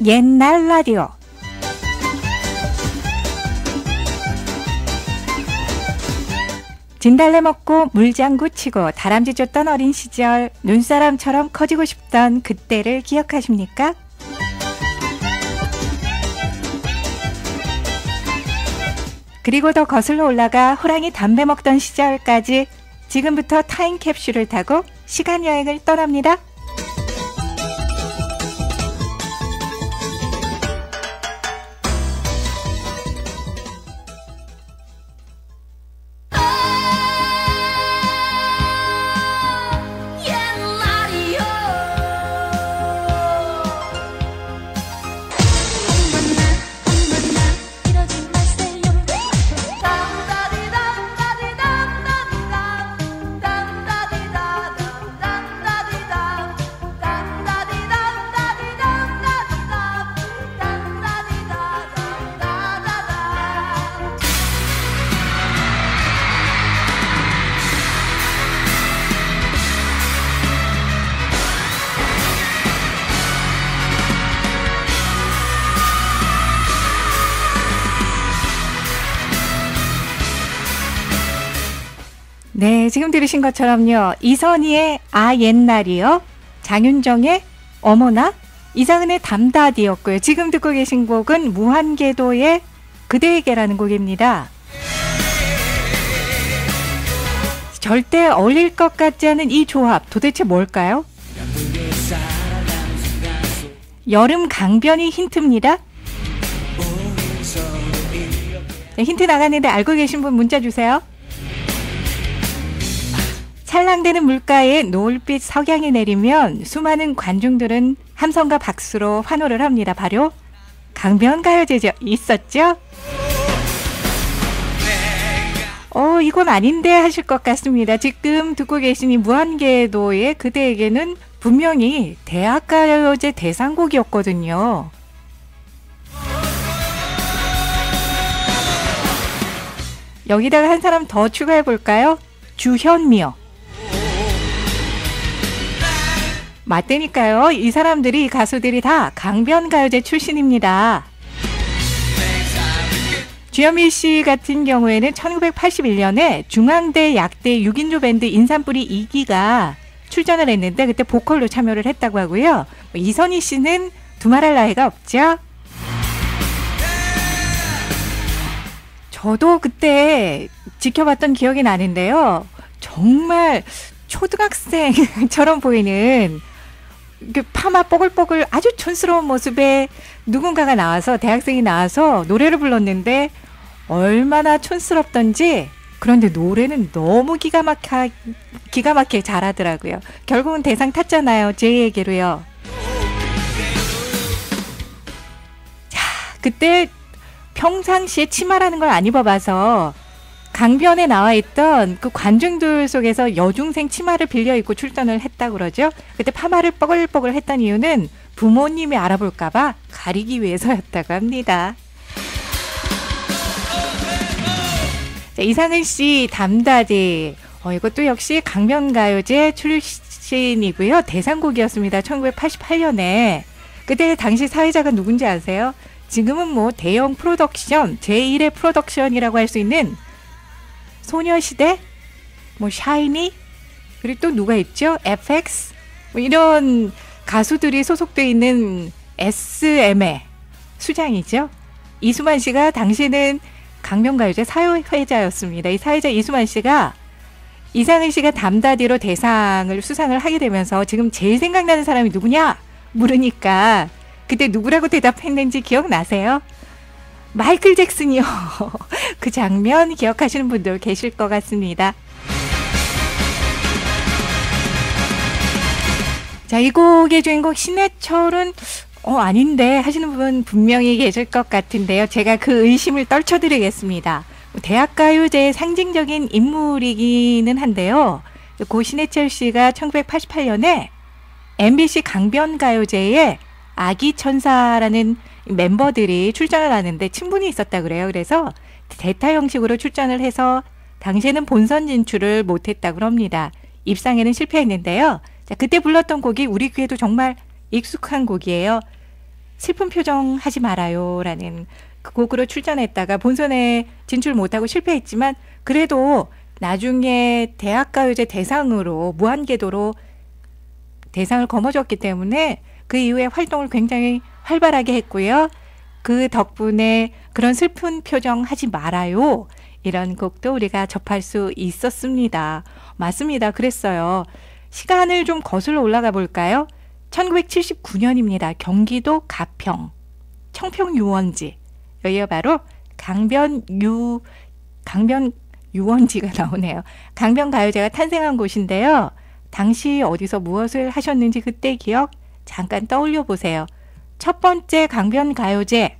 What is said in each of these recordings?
옛날 라디오. 진달래 먹고 물장구 치고 다람쥐 쫓던 어린 시절, 눈사람처럼 커지고 싶던 그때를 기억하십니까? 그리고 더 거슬러 올라가 호랑이 담배 먹던 시절까지, 지금부터 타임캡슐을 타고 시간여행을 떠납니다. 네, 지금 들으신 것처럼요. 이선희의 아 옛날이요, 장윤정의 어머나, 이상은의 담다디였고요. 지금 듣고 계신 곡은 무한궤도의 그대에게라는 곡입니다. 절대 어울릴 것 같지 않은 이 조합, 도대체 뭘까요? 여름 강변이 힌트입니다. 네, 힌트 나갔는데 알고 계신 분 문자 주세요. 찰랑대는 물가에 노을빛 석양이 내리면 수많은 관중들은 함성과 박수로 환호를 합니다. 바로 강변가요제죠. 있었죠? 이건 아닌데 하실 것 같습니다. 지금 듣고 계신 이 무한궤도의 그대에게는 분명히 대학가요제 대상곡이었거든요. 여기다가 한 사람 더 추가해 볼까요? 주현미요. 맞다니까요. 이 사람들이, 가수들이 다 강변가요제 출신입니다. 주현미 씨 같은 경우에는 1981년에 중앙대 약대 6인조 밴드 인삼뿌리 2기가 출전을 했는데 그때 보컬로 참여를 했다고 하고요. 이선희 씨는 두말할 나이가 없죠. 저도 그때 지켜봤던 기억이 나는데요. 정말 초등학생처럼 보이는 파마 뽀글뽀글 아주 촌스러운 모습에 누군가가 나와서, 대학생이 나와서 노래를 불렀는데 얼마나 촌스럽던지, 그런데 노래는 너무 기가 막히게 잘하더라고요. 결국은 대상 탔잖아요. 제에게로요. 자, 그때 평상시에 치마라는 걸 안 입어봐서 강변에 나와 있던 그 관중들 속에서 여중생 치마를 빌려 입고 출전을 했다고 그러죠. 그때 파마를 뻐글뻐글 했던 이유는 부모님이 알아볼까봐 가리기 위해서였다고 합니다. 자, 이상은 씨 담다디. 이것도 역시 강변가요제 출신이고요. 대상곡이었습니다. 1988년에. 그때 당시 사회자가 누군지 아세요? 지금은 뭐 대형 프로덕션, 제1의 프로덕션이라고 할 수 있는 소녀시대, 뭐 샤이니, 그리고 또 누가 있죠? FX, 뭐 이런 가수들이 소속돼 있는 SM의 수장이죠. 이수만 씨가 당시에는 강변가요제 사회자였습니다. 이 사회자 이수만 씨가 이상은 씨가 담다디로 대상을 수상을 하게 되면서 지금 제일 생각나는 사람이 누구냐 물으니까 그때 누구라고 대답했는지 기억나세요? 마이클 잭슨이요. 그 장면 기억하시는 분들 계실 것 같습니다. 자, 이 곡의 주인공 신해철은 아닌데 하시는 분 분명히 계실 것 같은데요. 제가 그 의심을 떨쳐드리겠습니다. 대학가요제의 상징적인 인물이기는 한데요. 고 신해철 씨가 1988년에 MBC 강변가요제에 아기천사라는 멤버들이 출전을 하는데 친분이 있었다 그래요. 그래서 대타 형식으로 출전을 해서 당시에는 본선 진출을 못했다고 합니다. 입상에는 실패했는데요. 자, 그때 불렀던 곡이 우리 귀에도 정말 익숙한 곡이에요. 슬픈 표정 하지 말아요라는 그 곡으로 출전했다가 본선에 진출 못하고 실패했지만 그래도 나중에 대학가요제 대상으로 무한궤도로 대상을 거머쥐었기 때문에 그 이후에 활동을 굉장히 활발하게 했고요. 그 덕분에 그런 슬픈 표정 하지 말아요. 이런 곡도 우리가 접할 수 있었습니다. 맞습니다. 그랬어요. 시간을 좀 거슬러 올라가 볼까요? 1979년입니다. 경기도 가평, 청평유원지. 여기가 바로 강변유원지가 나오네요. 강변가요제가 탄생한 곳인데요. 당시 어디서 무엇을 하셨는지 그때 기억 잠깐 떠올려 보세요. 첫 번째 강변가요제.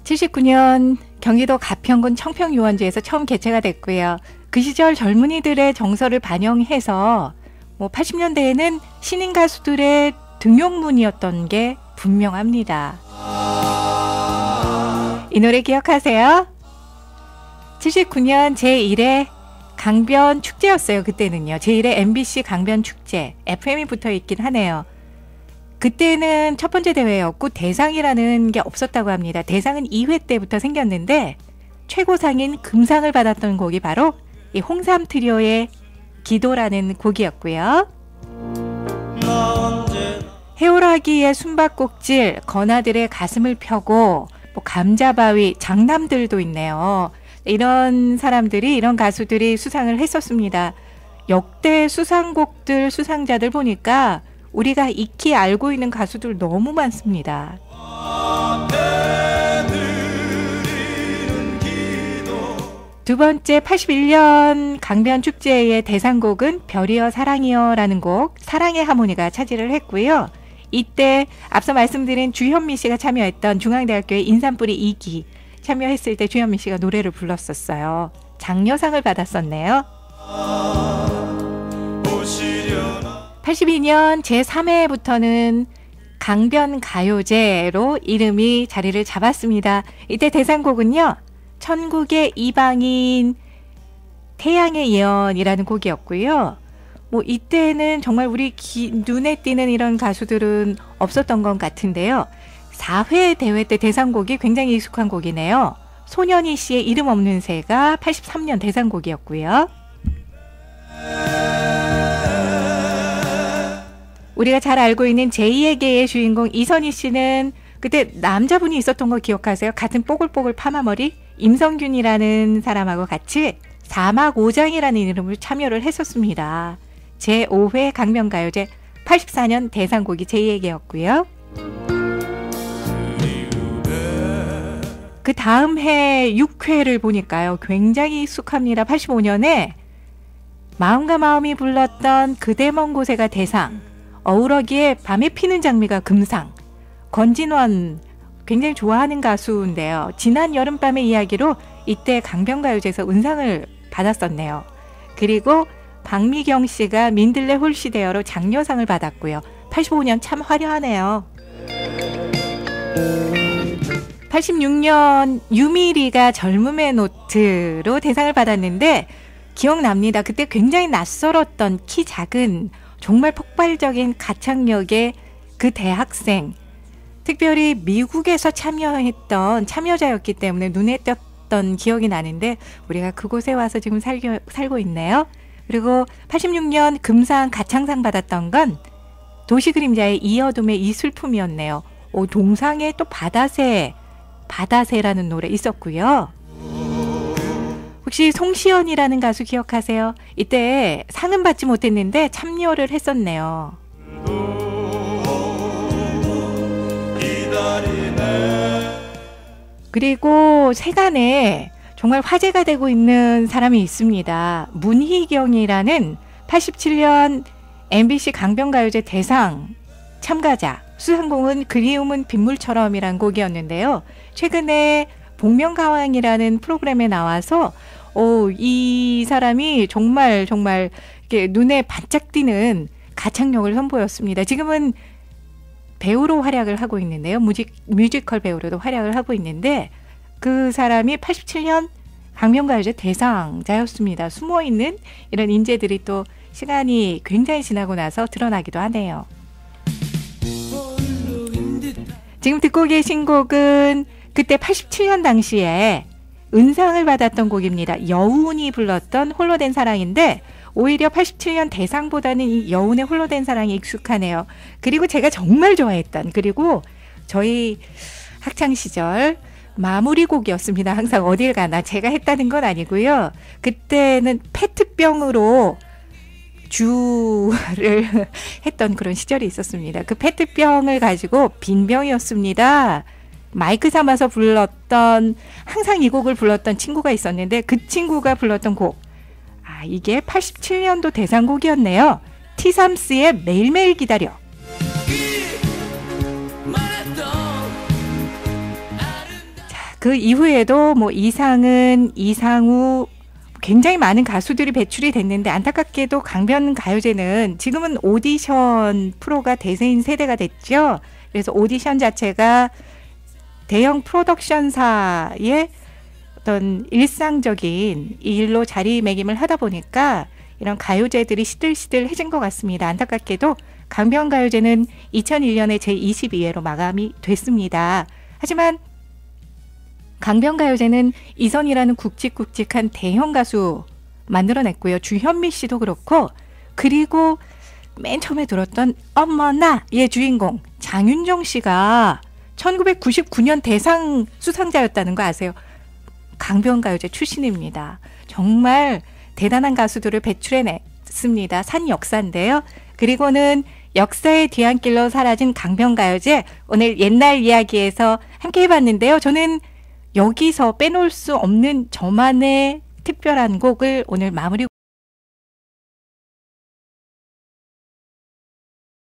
(1979년) 경기도 가평군 청평유원지에서 처음 개최가 됐고요. 그 시절 젊은이들의 정서를 반영해서 80년대에는 신인 가수들의 등용문이었던 게 분명합니다. 이 노래 기억하세요? 79년 제1회 강변 축제였어요. 그때는요. 제1회 MBC 강변 축제. FM이 붙어 있긴 하네요. 그때는 첫 번째 대회였고 대상이라는 게 없었다고 합니다. 대상은 2회 때부터 생겼는데 최고상인 금상을 받았던 곡이 바로 이 홍삼 트리오의 기도라는 곡이었고요. 해오라기의 숨바꼭질, 건아들의 가슴을 펴고, 감자바위, 장남들도 있네요. 이런 사람들이, 이런 가수들이 수상을 했었습니다. 역대 수상곡들 수상자들 보니까 우리가 익히 알고 있는 가수들 너무 많습니다. 두 번째 81년 강변축제의 대상곡은 별이여 사랑이여 라는 곡, 사랑의 하모니가 차지를 했고요. 이때 앞서 말씀드린 주현미 씨가 참여했던 중앙대학교의 인삼뿌리 2기 참여했을 때 주현미 씨가 노래를 불렀었어요. 장려상을 받았었네요. 82년 제3회부터는 강변가요제로 이름이 자리를 잡았습니다. 이때 대상곡은요. 천국의 이방인 태양의 예언이라는 곡이었고요. 이때는 정말 우리 눈에 띄는 이런 가수들은 없었던 것 같은데요. 4회 대회 때 대상곡이 굉장히 익숙한 곡이네요. 손현희 씨의 이름 없는 새가 83년 대상곡이었고요. 우리가 잘 알고 있는 제2의 계의 주인공 이선희 씨는 그때 남자분이 있었던 거 기억하세요? 같은 뽀글뽀글 파마머리 임성균이라는 사람하고 같이 사막오장이라는 이름으로 참여를 했었습니다. 제5회 강변가요제 84년 대상곡이 제2의 계였고요. 그 다음 해 6회를 보니까요. 굉장히 익숙합니다. 85년에 마음과 마음이 불렀던 그대 먼 곳에가 대상, 어우러기에 밤에 피는 장미가 금상, 권진원 굉장히 좋아하는 가수인데요. 지난 여름밤의 이야기로 이때 강변가요제에서 은상을 받았었네요. 그리고 박미경 씨가 민들레 홀시대어로 장려상을 받았고요. 85년 참 화려하네요. 86년 유미리가 젊음의 노트로 대상을 받았는데 기억납니다. 그때 굉장히 낯설었던 키 작은 정말 폭발적인 가창력의 그 대학생, 특별히 미국에서 참여했던 참여자였기 때문에 눈에 띄었던 기억이 나는데 우리가 그곳에 와서 지금 살고 있네요. 그리고 86년 금상 가창상 받았던 건 도시그림자의 이 어둠의 이 슬픔이었네요. 동상에 또 바다새라는 노래 있었고요. 혹시 송시연이라는 가수 기억하세요? 이때 상은 받지 못했는데 참여를 했었네요. 그리고 세간에 정말 화제가 되고 있는 사람이 있습니다. 문희경이라는 87년 MBC 강변가요제 대상 참가자. 수상곡은 그리움은 빗물처럼이란 곡이었는데요. 최근에 복면가왕이라는 프로그램에 나와서 이 사람이 정말 이렇게 눈에 반짝 띄는 가창력을 선보였습니다. 지금은 배우로 활약을 하고 있는데요. 뮤지컬 배우로도 활약을 하고 있는데 그 사람이 87년 강변가요제 대상자였습니다. 숨어있는 이런 인재들이 또 시간이 굉장히 지나고 나서 드러나기도 하네요. 지금 듣고 계신 곡은 그때 87년 당시에 은상을 받았던 곡입니다. 여운이 불렀던 홀로 된 사랑인데 오히려 87년 대상보다는 이 여운의 홀로 된 사랑이 익숙하네요. 그리고 제가 정말 좋아했던, 그리고 저희 학창시절 마무리곡이었습니다. 항상 어딜 가나 제가 했다는 건 아니고요. 그때는 페트병으로 주를 했던 그런 시절이 있었습니다. 그 페트병을 가지고 빈병이었습니다. 마이크 삼아서 불렀던, 항상 이 곡을 불렀던 친구가 있었는데 그 친구가 불렀던 곡, 이게 87년도 대상곡이었네요. 티삼스의 매일매일 기다려. 자, 그 이후에도 뭐 이상은, 이상우, 굉장히 많은 가수들이 배출이 됐는데 안타깝게도 강변가요제는 지금은 오디션 프로가 대세인 세대가 됐죠. 그래서 오디션 자체가 대형 프로덕션사의 어떤 일상적인 일로 자리매김을 하다 보니까 이런 가요제들이 시들시들해진 것 같습니다. 안타깝게도 강변가요제는 2001년에 제22회로 마감이 됐습니다. 하지만 강변가요제는 이선이라는 굵직굵직한 대형 가수 만들어냈고요. 주현미 씨도 그렇고, 그리고 맨 처음에 들었던 어머나의 주인공 장윤정 씨가 1999년 대상 수상자였다는 거 아세요? 강변가요제 출신입니다. 정말 대단한 가수들을 배출해냈습니다. 산 역사인데요. 그리고는 역사의 뒤안길로 사라진 강변가요제, 오늘 옛날 이야기에서 함께 해봤는데요. 저는 여기서 빼놓을 수 없는 저만의 특별한 곡을 오늘 마무리